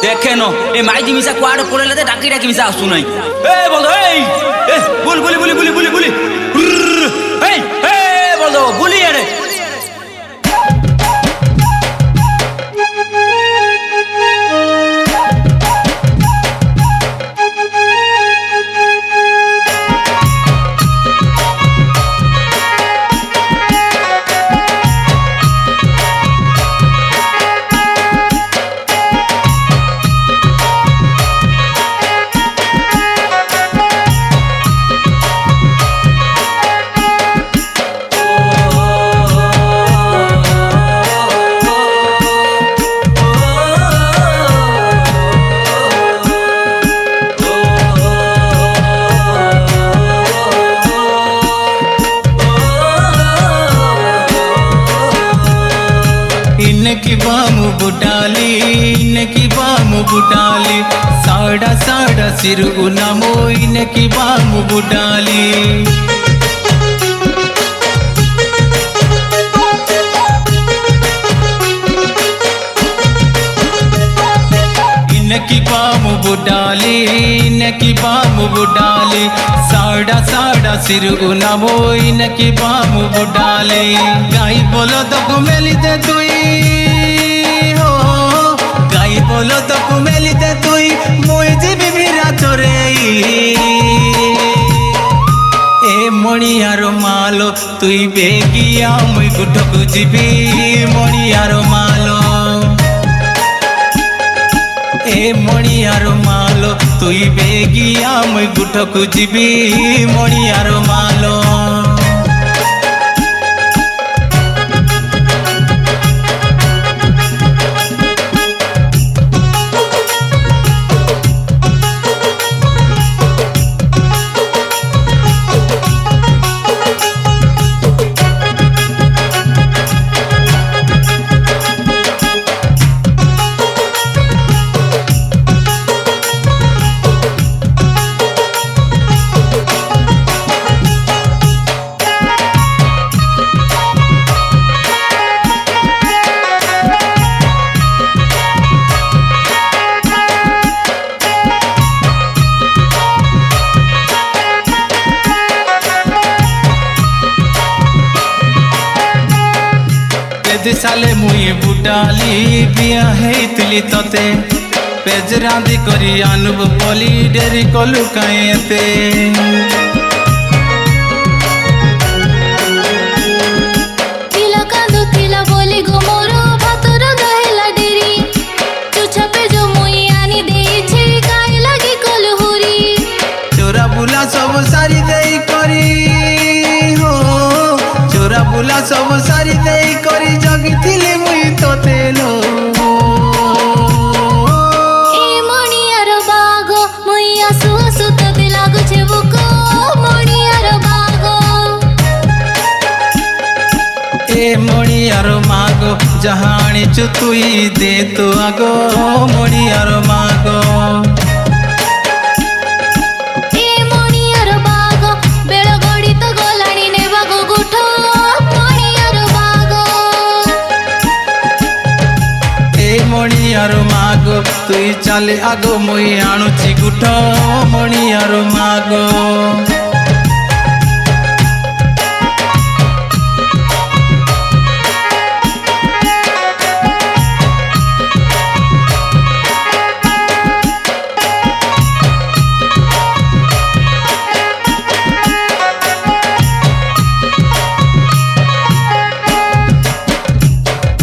देखे नो ए माइजी मिसा कुआडे पड़ेला ते डाकी डाकी मिसा आसु नहीं ए बोल दो ए बुली बुली बुली बुली बुली बुली ए बोल दो बुली एड़े इनकी बामु बुटाली साड़ा साड़ा सिर उनामो इनकी बामु बुटाली इनकी बामु बुटाली साड़ा साड़ा सिर उनामो इनकी बामु बुटाली गाई बोलो तो कुमेली दे तुई बोलो तो कुमेली दे तुई मुई जीवी भिरा चोरे ए मणियारो मालो तुई बेगिया मुई गुठकु जीवी मणियारो मालो ए मणियारो मालो तुई बेगिया मुई गुठकु जीवी मणियारो मालो साले मुई बुटाली बिया हेतली तते पेज रांदी करी आनुब पली डेरी कलु काएते तिला कांदो तिला बोली गो मोरो भातर गहेला डेरी चुछा पे जो मुई आनी देई छे काई लागी कलहुरी चोरा बुला सब सारी देई करी हो चोरा बुला सब सारी देई करी जगी थिली मुई तोते लो ए मणियारो बागो मुई आसु आसु तते लागु छे बुको मणियारो बागो ए मणियारो मागो जहानी चु तुई दे तो आगो मणियारो मागो ए मणियारो बागो बेळ गडी तो गलाणी ने बागो गुठो मणियारो बागो ए मणियारो मागो तुई चाले आगो मुई आणुची गुठो मणियारो मागो।